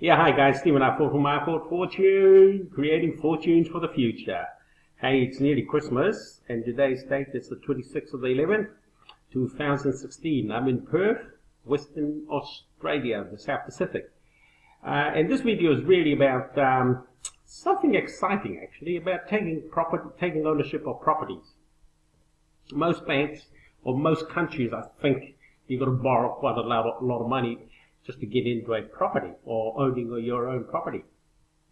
Yeah, hi guys, Stephen I for My Fortune, creating fortunes for the future. Hey, it's nearly Christmas, and today's date is the 26th of the 11th, 2016. I'm in Perth, Western Australia, the South Pacific. And this video is really about something exciting, actually, about taking ownership of properties. Most banks, or most countries, I think, you've got to borrow quite a lot of money just to get into a property or owning your own property.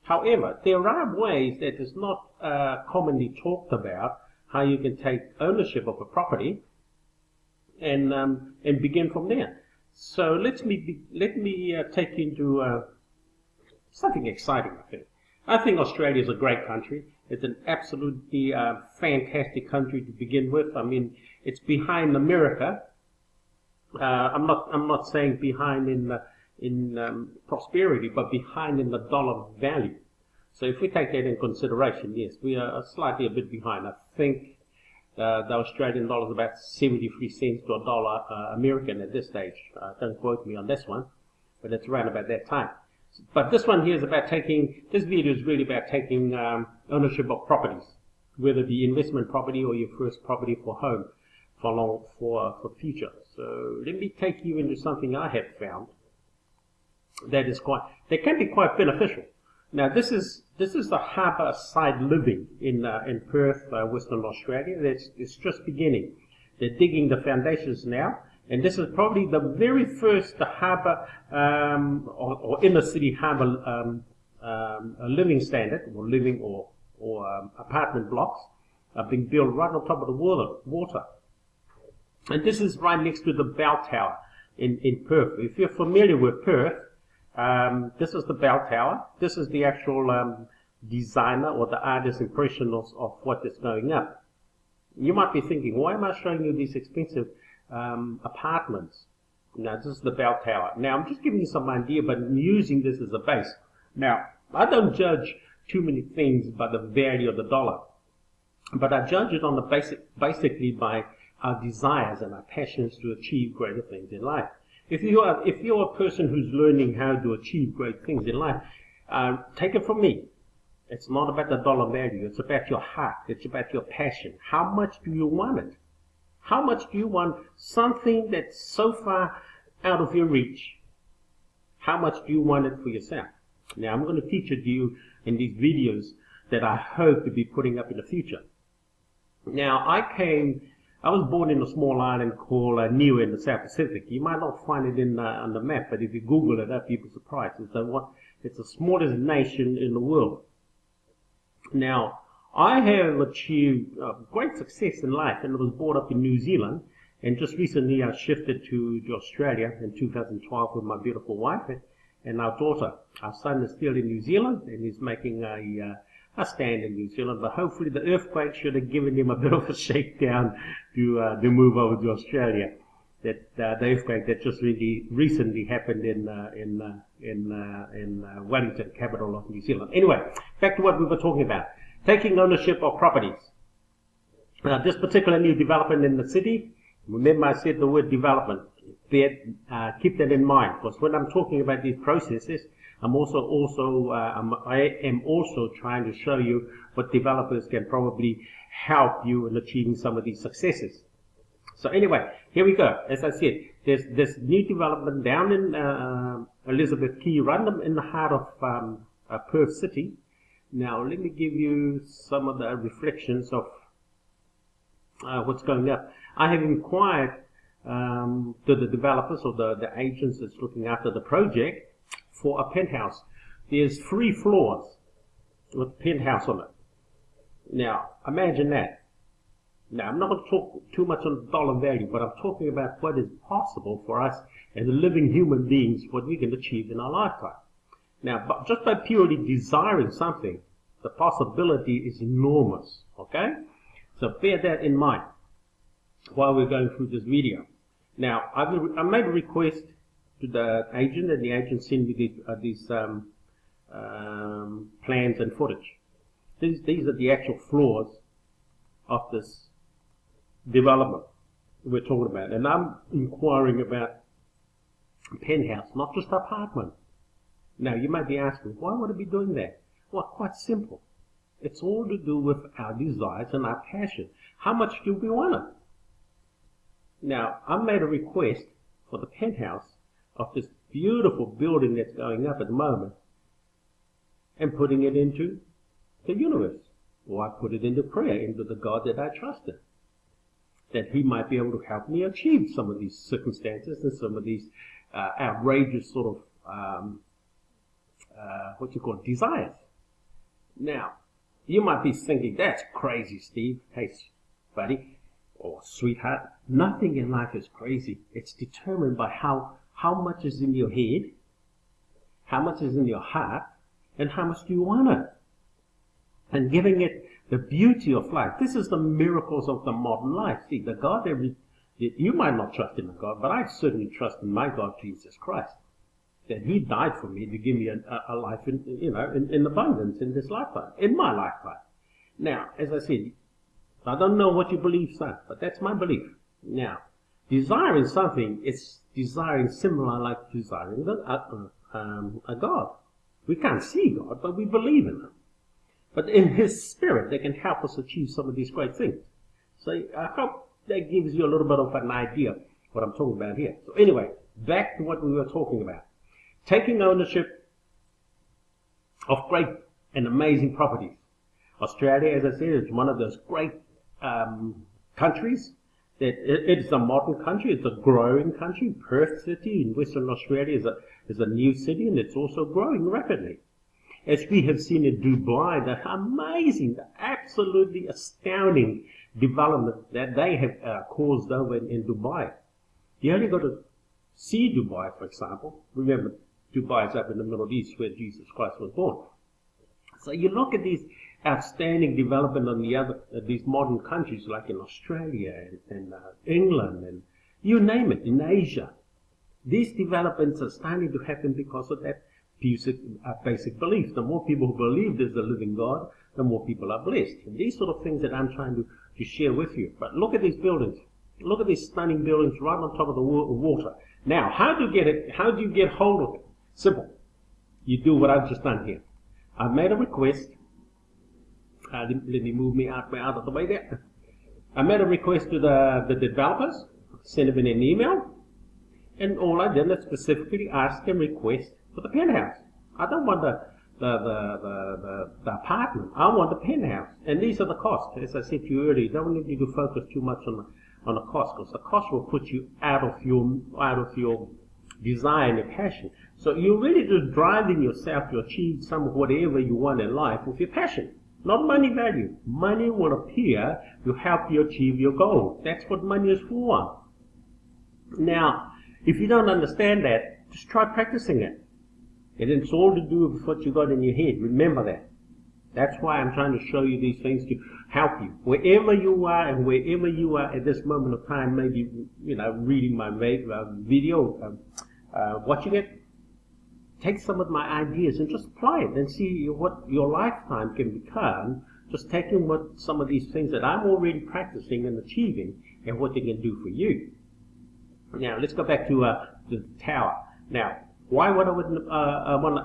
However, there are ways that is not commonly talked about how you can take ownership of a property and begin from there. So let me take you into something exciting. I think Australia is a great country. It's an absolutely fantastic country to begin with. I mean, it's behind America. I'm not saying behind in prosperity, but behind in the dollar value. So if we take that in consideration, yes, we are slightly a bit behind. I think the Australian dollar is about 73 cents to a dollar American at this stage. Don't quote me on this one, but it's around about that time. But this one here is about this video is really about taking ownership of properties, whether it be investment property or your first property for home. For future. So let me take you into something I have found that can be quite beneficial. Now this is the harbour side living in Perth, Western Australia. It's just beginning. They're digging the foundations now, and this is probably the very first harbour or inner city harbour living standard, or living or apartment blocks are being built right on top of the water. And this is right next to the Bell Tower in Perth. If you're familiar with Perth, this is the Bell Tower. This is the actual designer or the artist's impression of what is going up. You might be thinking, why am I showing you these expensive apartments? Now, this is the Bell Tower. Now, I'm just giving you some idea, but I'm using this as a base. Now, I don't judge too many things by the value of the dollar, but I judge it on the basically by our desires and our passions to achieve greater things in life. If you're a person who's learning how to achieve great things in life, take it from me. It's not about the dollar value. It's about your heart. It's about your passion. How much do you want it? How much do you want something that's so far out of your reach? How much do you want it for yourself? Now, I'm going to teach it to you in these videos that I hope to be putting up in the future. Now, I was born in a small island called Niue in the South Pacific. You might not find it on the map, but if you Google it up, you'll be surprised. It's the smallest nation in the world. Now, I have achieved great success in life, and I was brought up in New Zealand. And just recently, I shifted to Australia in 2012 with my beautiful wife and our daughter. Our son is still in New Zealand, and he's making a stand in New Zealand, but hopefully the earthquake should have given him a bit of a shakedown to move over to Australia. The earthquake that just recently happened in Wellington, capital of New Zealand. Anyway, back to what we were talking about: taking ownership of properties. This particular new development in the city. Remember, I said the word development. Keep that in mind, because when I'm talking about these processes, I am also trying to show you what developers can probably help you in achieving some of these successes. So anyway, here we go. As I said, there's this new development down in Elizabeth Quay, right in the heart of Perth City. Now, let me give you some of the reflections of what's going up. I have inquired to the developers or the agents that's looking after the project for a penthouse. There's 3 floors with a penthouse on it. Now, imagine that. Now, I'm not going to talk too much on the dollar value, but I'm talking about what is possible for us as living human beings, what we can achieve in our lifetime. Now, but just by purely desiring something, the possibility is enormous, okay? So bear that in mind while we're going through this video. Now, I made a request to the agent, and the agent sent me these plans and footage. These are the actual floors of this development we're talking about, and I'm inquiring about penthouse, not just apartment. Now, you might be asking, why would it be doing that? Well, quite simple. It's all to do with our desires and our passion. How much do we want it? Now, I made a request for the penthouse of this beautiful building that's going up at the moment and putting it into the universe. Or I put it into prayer, into the God that I trusted, that He might be able to help me achieve some of these circumstances and some of these outrageous sort of, desires. Now, you might be thinking, that's crazy, Steve. Hey, buddy or sweetheart, nothing in life is crazy. It's determined by how much is in your head, how much is in your heart, and how much do you want it. And giving it the beauty of life. This is the miracles of the modern life. See, the God that you might not trust in a God, but I certainly trust in my God, Jesus Christ. That He died for me to give me a life in abundance in this lifetime, in my lifetime. Now, as I said, I don't know what you believe, son, but that's my belief. Now, desiring something is desiring similar like desiring a God. We can't see God, but we believe in Him. But in His Spirit, they can help us achieve some of these great things. So I hope that gives you a little bit of an idea of what I'm talking about here. So anyway, back to what we were talking about. Taking ownership of great and amazing properties. Australia, as I said, is one of those great countries. It's a modern country. It's a growing country. Perth City in Western Australia is a new city, and it's also growing rapidly. As we have seen in Dubai, the amazing, the absolutely astounding development that they have caused over in Dubai. You only got to see Dubai, for example. Remember, Dubai is up in the Middle East where Jesus Christ was born. So you look at these outstanding development on these modern countries like in Australia and England and you name it, in Asia. These developments are starting to happen because of that basic belief. The more people who believe there's a living God, the more people are blessed. And these sort of things that I'm trying to share with you. But look at these buildings. Look at these stunning buildings right on top of the water. Now, how do you get hold of it? Simple. You do what I've just done here. I've made a request. Let me move me out of the way there. I made a request to the developers, sent them in an email, and all I did is specifically ask and request for the penthouse. I don't want the apartment. I want the penthouse, and these are the costs. As I said to you earlier, you don't need to focus too much on the cost, because the cost will put you out of your desire and your passion. So you're really just driving yourself to achieve some of whatever you want in life with your passion. Not money value. Money will appear to help you achieve your goals. That's what money is for. Now, if you don't understand that, just try practicing it. And it's all to do with what you got in your head. Remember that. That's why I'm trying to show you these things to help you. Wherever you are and wherever you are at this moment of time, maybe, reading my video, watching it, take some of my ideas and just apply it and see what your lifetime can become, just taking some of these things that I'm already practicing and achieving and what they can do for you. Now, let's go back to the tower. Now, why would I want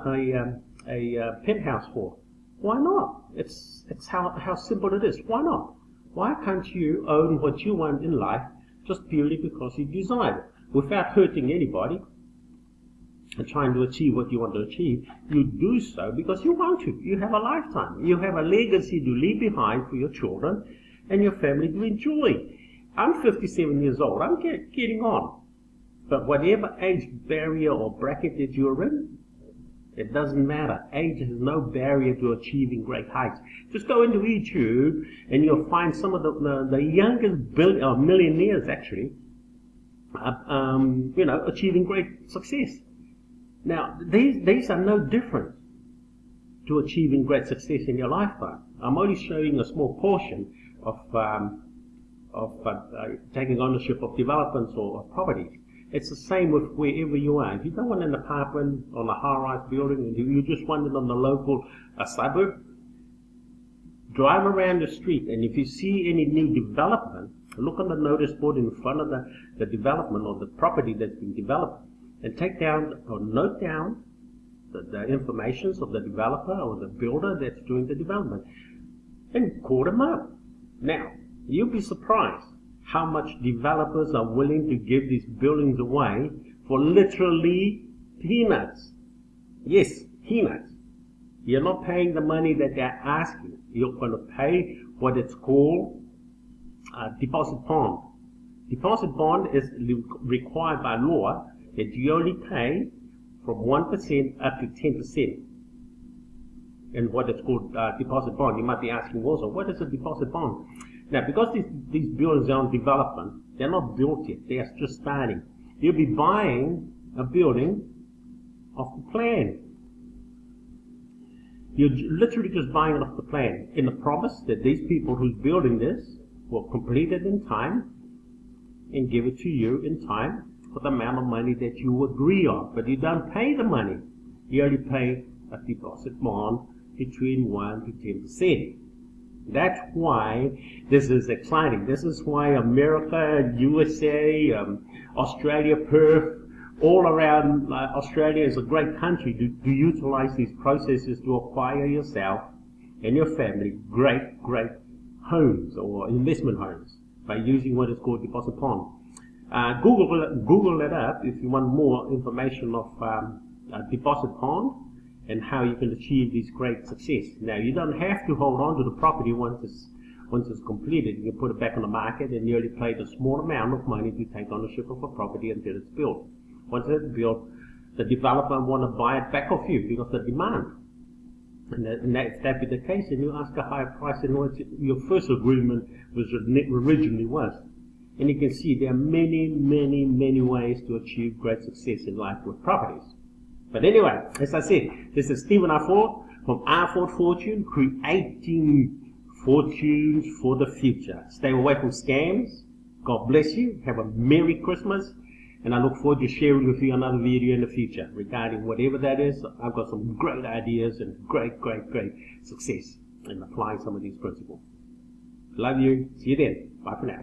a penthouse for? Why not? It's how simple it is. Why not? Why can't you own what you want in life just purely because you desire it, without hurting anybody and trying to achieve what you want to achieve? You do so because you want to. You have a lifetime. You have a legacy to leave behind for your children and your family to enjoy. I'm 57 years old. I'm getting on. But whatever age barrier or bracket that you're in, it doesn't matter. Age has no barrier to achieving great heights. Just go into YouTube and you'll find some of the youngest millionaires actually, achieving great success. Now, these are no different to achieving great success in your lifetime. I'm only showing a small portion of taking ownership of developments or properties. It's the same with wherever you are. If you don't want an apartment on a high-rise building and you just want it on the local suburb, drive around the street, and if you see any new development, look on the notice board in front of the development or the property that's been developed, and take down or note down the information of the developer or the builder that's doing the development, and call them up. Now, you'll be surprised how much developers are willing to give these buildings away for literally peanuts. Yes, peanuts. You're not paying the money that they're asking. You're going to pay what it's called a deposit bond. Deposit bond is required by law that you only pay from 1% up to 10%. And what it's called deposit bond. You might be asking also, what is a deposit bond? Now, because these buildings are on development, they're not built yet. They are just starting. You'll be buying a building off the plan. You're literally just buying it off the plan in the promise that these people who's building this will complete it in time and give it to you in time for the amount of money that you agree on. But you don't pay the money. You only pay a deposit bond between 1 to 10%. That's why this is exciting. This is why America, USA, Australia, Perth, all around Australia is a great country to utilize these processes to acquire yourself and your family great homes or investment homes by using what is called deposit bond. Google it up if you want more information of deposit bond and how you can achieve this great success. Now, you don't have to hold on to the property once it's completed. You can put it back on the market and you only pay the small amount of money to take ownership of a property until it's built. Once it's built, the developer want to buy it back off you because of the demand. And if that be the case, then you ask a higher price than what your first agreement originally was. And you can see there are many ways to achieve great success in life with properties. But anyway, as I said, this is Stephen R. Ford from R. Ford Fortune, creating fortunes for the future. Stay away from scams. God bless you. Have a Merry Christmas. And I look forward to sharing with you another video in the future regarding whatever that is. I've got some great ideas and great success in applying some of these principles. Love you. See you then. Bye for now.